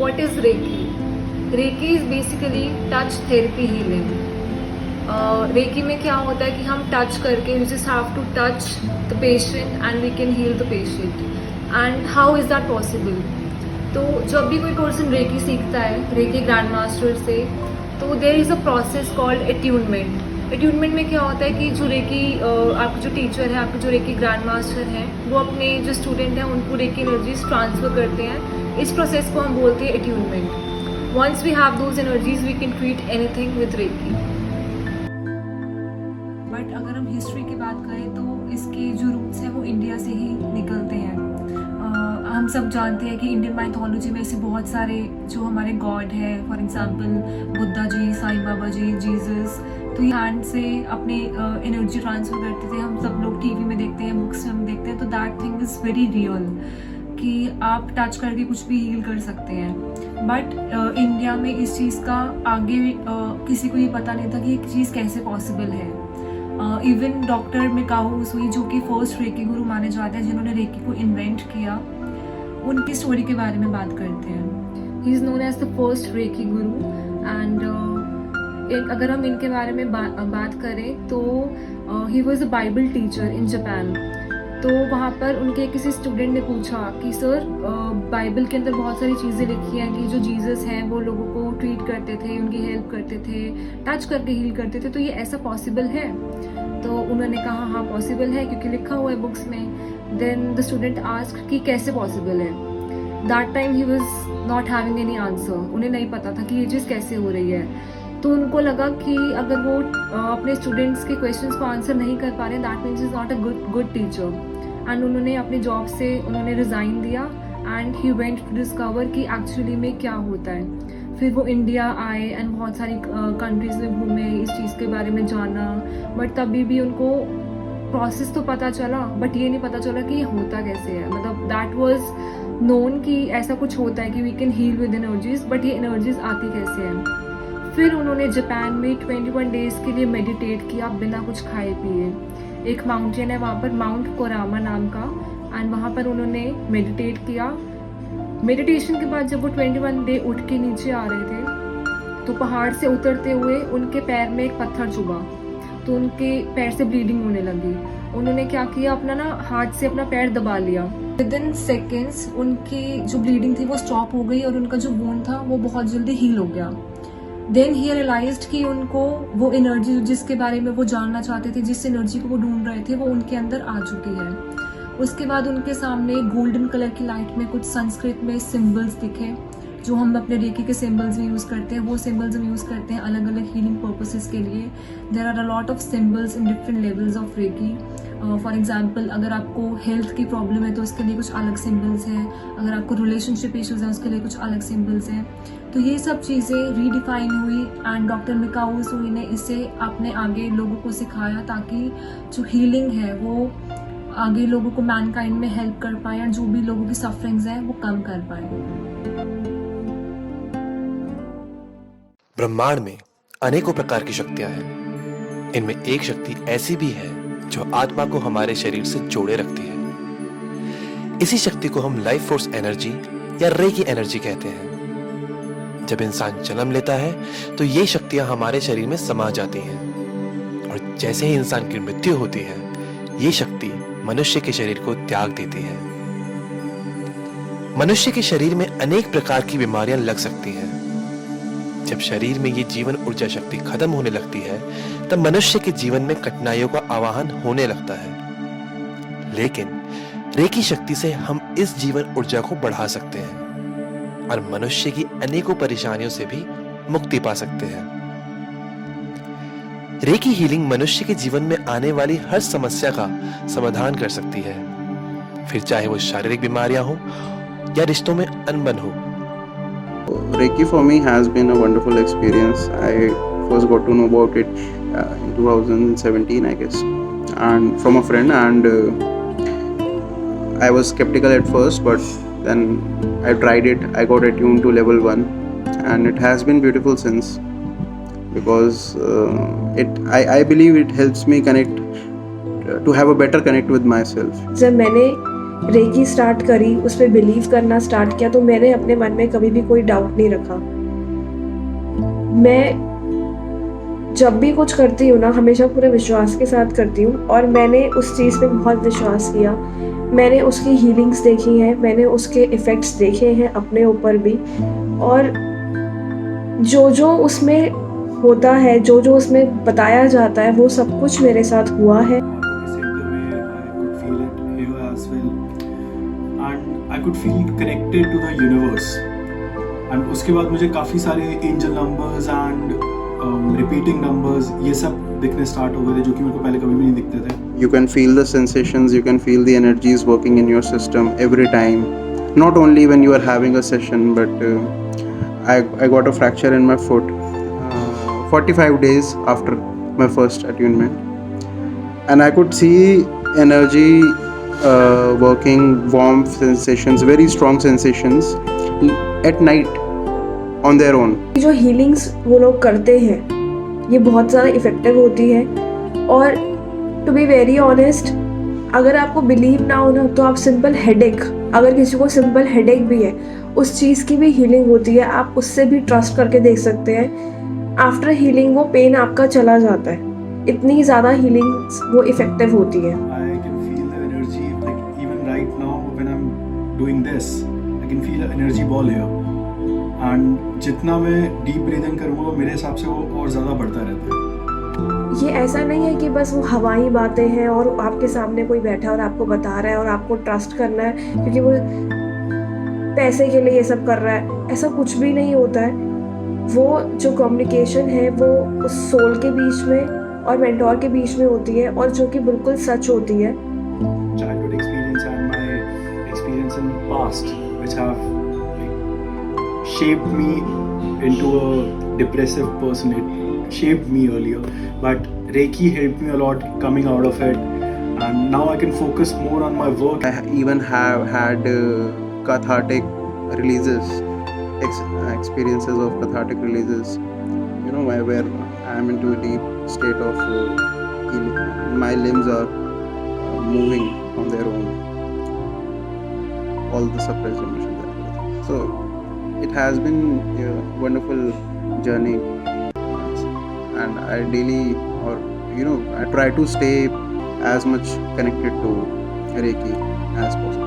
what is Reiki? Reiki is basically touch therapy healing. Reiki में क्या होता है कि हम टच करके we just have to touch the patient and we can heal the patient. And how is that possible? तो जब भी कोई पर्सन रेकी सीखता है रेकी ग्रैंड मास्टर से, तो there is a process called attunement. Attunement में क्या होता है कि जो रेकी आपके जो टीचर है, आपके जो रेकी ग्रैंड मास्टर हैं, वो अपने जो स्टूडेंट हैं उनको रेकी एनर्जीज ट्रांसफ़र करते हैं. इस प्रोसेस को हम बोलते हैं attunement. Once we have those energies we can treat anything with reiki. But अगर हम हिस्ट्री की बात करें तो इसके जो रूट्स हैं वो इंडिया से ही निकलते हैं. हम सब जानते हैं कि इंडियन माइथोलॉजी में ऐसे बहुत सारे जो हमारे गॉड हैं, for example Buddha ji, Sai Baba ji, Jesus, तो ये हैंड से अपने एनर्जी ट्रांसफ़र करते थे. हम सब लोग टीवी में देखते हैं, बुक्स में हम देखते हैं, तो that thing is very real कि आप टच करके कुछ भी हील कर सकते हैं. बट इंडिया में इस चीज़ का आगे किसी को ये पता नहीं था कि ये चीज़ कैसे पॉसिबल है. इवन डॉक्टर मिकाओ उसुई जो कि फर्स्ट रेकी गुरु माने जाते हैं, जिन्होंने रेकी को इन्वेंट किया, उनकी स्टोरी के बारे में बात करते हैं. He is known as the first reiki guru. And अगर हम इनके बारे में बात करें तो he was a Bible teacher in Japan. तो वहाँ पर उनके किसी स्टूडेंट ने पूछा कि सर बाइबल के अंदर बहुत सारी चीज़ें लिखी हैं कि जो जीसस हैं वो लोगों को ट्रीट करते थे, उनकी हेल्प करते थे, टच करके हील करते थे, तो ये ऐसा पॉसिबल है? तो उन्होंने कहा हाँ पॉसिबल है क्योंकि लिखा हुआ है बुक्स में. देन द स्टूडेंट आस्क्ड कि कैसे पॉसिबल है. That time he was not having any answer. उन्हें नहीं पता था कि ये चीज़ कैसे हो रही है. तो उनको लगा कि अगर वो अपने स्टूडेंट्स के क्वेश्चंस को आंसर नहीं कर पा रहे, that means is not a good teacher. And उन्होंने अपनी जॉब से उन्होंने रिज़ाइन दिया and he went to discover कि एक्चुअली में क्या होता है. फिर वो इंडिया आए एंड बहुत सारी कंट्रीज़ में घूमे, इस चीज़ के बारे में जाना. बट तभी भी उनको प्रोसेस तो पता चला, बट ये नहीं पता चला कि ये होता कैसे है. मतलब दैट वाज नोन कि ऐसा कुछ होता है कि we can heal with energies, but ये एनर्जीज आती कैसे हैं. फिर उन्होंने जापान में 21 डेज़ के लिए मेडिटेट किया बिना कुछ खाए पिए. एक माउंटेन है वहाँ पर, माउंट कोरामा नाम का, एंड वहाँ पर उन्होंने मेडिटेट किया. मेडिटेशन के बाद जब वो 21 डे उठ के नीचे आ रहे थे तो पहाड़ से उतरते हुए उनके पैर में एक पत्थर चुभा, तो उनके पैर से ब्लीडिंग होने लगी. उन्होंने क्या किया, अपना ना हाथ से अपना पैर दबा लिया. विद इन सेकेंड्स उनकी जो ब्लीडिंग थी वो स्टॉप हो गई और उनका जो वोन था वो बहुत जल्दी हील हो गया. देन ही रियलाइज्ड कि उनको वो एनर्जी जिसके बारे में वो जानना चाहते थे, जिस एनर्जी को वो ढूंढ रहे थे, वो उनके अंदर आ चुकी है. उसके बाद उनके सामने गोल्डन कलर की लाइट में कुछ संस्कृत में सिंबल्स दिखे, जो हम अपने रेकी के सिंबल्स में यूज़ करते हैं. वो सिंबल्स हम यूज़ करते हैं अलग अलग हीलिंग पर्पसेस के लिए. There are a lot of symbols in different levels of reiki. For example अगर आपको हेल्थ की प्रॉब्लम है तो उसके लिए कुछ अलग सिंबल्स हैं. अगर आपको रिलेशनशिप इश्यूज़ हैं उसके लिए कुछ अलग सिंबल्स हैं. तो ये सब चीज़ें रीडिफाइन हुई एंड डॉक्टर मिकाओ उसुई ने इसे अपने आगे लोगों को सिखाया ताकि जो हीलिंग है वो आगे लोगों को मैनकाइंड में हेल्प कर पाए और जो भी लोगों की सफरिंग्स हैं वो कम कर पाए. ब्रह्मांड में अनेकों प्रकार की शक्तियां हैं. इनमें एक शक्ति ऐसी भी है जो आत्मा को हमारे शरीर से जोड़े रखती है. इसी शक्ति को हम लाइफ फोर्स एनर्जी या रेकी एनर्जी कहते हैं. जब इंसान जन्म लेता है तो ये शक्तियां हमारे शरीर में समा जाती हैं और जैसे ही इंसान की मृत्यु होती है ये शक्ति मनुष्य के शरीर को त्याग देती है. मनुष्य के शरीर में अनेक प्रकार की बीमारियां लग सकती हैं. जब शरीर में ये जीवन ऊर्जा शक्ति खत्म होने लगती है तब मनुष्य के जीवन में कठिनाइयों का आवाहन होने लगता है. लेकिन रेकी शक्ति से हम इस जीवन ऊर्जा को बढ़ा सकते हैं और मनुष्य की अनेकों परेशानियों से भी मुक्ति पा सकते हैं. रेकी हीलिंग मनुष्य के जीवन में आने वाली हर समस्या का समाधान कर सकती है, फिर चाहे वो शारीरिक बीमारियां हो या रिश्तों में अनबन हो. Reiki for me has been a wonderful experience. I first got to know about it in 2017, I guess, and from a friend. And I was skeptical at first, but then I tried it. I got attuned to level 1, and it has been beautiful since. Because I believe it helps me connect to have a better connect with myself. जब मैंने recce start करी, उस पर believe करना start किया, तो मैंने अपने मन में कभी भी कोई डाउट नहीं रखा। मैं जब भी कुछ करती हूँ ना, हमेशा पूरे विश्वास के साथ करती हूँ, और मैंने उस चीज़ पे बहुत विश्वास किया। मैंने उसकी हीलिंग्स देखी हैं, मैंने उसके इफ़ेक्ट्स देखे हैं अपने ऊपर भी, और जो जो उसमें होता है, जो जो उसमें बताया जाता है, वो सब कुछ मेरे साथ हुआ है। I could feel connected to the universe, and उसके बाद मुझे काफ़ी सारे angel numbers and repeating numbers ये सब दिखने स्टार्ट हो गए थे, जो कि मेरे को पहले कभी भी नहीं दिखते थे। You can feel the sensations, you can feel the energies working in your system every time, not only when you are having a session, but I got a fracture in my foot 45 days after my first attunement, and I could see energy working, warmth sensations, very strong sensations at night on their own. जो healings वो लोग करते हैं ये बहुत ज़्यादा effective होती है, और टू बी वेरी ऑनेस्ट, अगर आपको बिलीव ना हो ना, तो आप सिंपल हेडेक, अगर किसी को सिंपल हेडेक भी है, उस चीज़ की भी हीलिंग होती है, आप उससे भी ट्रस्ट करके देख सकते हैं। आफ्टर हीलिंग वो पेन आपका चला जाता है, इतनी ज़्यादा हीलिंग्स वो इफ़ेक्टिव होती है। I can feel the energy, like even right now when I'm doing this, I can feel an energy ball here, and जितना मैं डीप ब्रीदिंग करूँगा मेरे हिसाब से वो और ज़्यादा बढ़ता रहता है। ये ऐसा नहीं है कि बस वो हवाई बातें हैं और आपके सामने कोई बैठा है और आपको बता रहा है और आपको ट्रस्ट करना है क्योंकि वो पैसे के लिए ये सब कर रहा है, ऐसा कुछ भी नहीं होता है। वो जो कम्युनिकेशन है वो उस सोल के बीच में और मेंटोर के बीच में होती है, और जो कि बिल्कुल सच होती है। Childhood experience and my experience in past, which have like, shaped me into a depressive person. It shaped me earlier, but Reiki helped me a lot coming out of it, and now I can focus more on my work. I even have had cathartic releases, experiences of cathartic releases, you know, where I am into a deep state of healing. My limbs are moving on their own, all the suppressed emotions. So it has been a wonderful journey, and I daily, or I try to stay as much connected to Reiki as possible.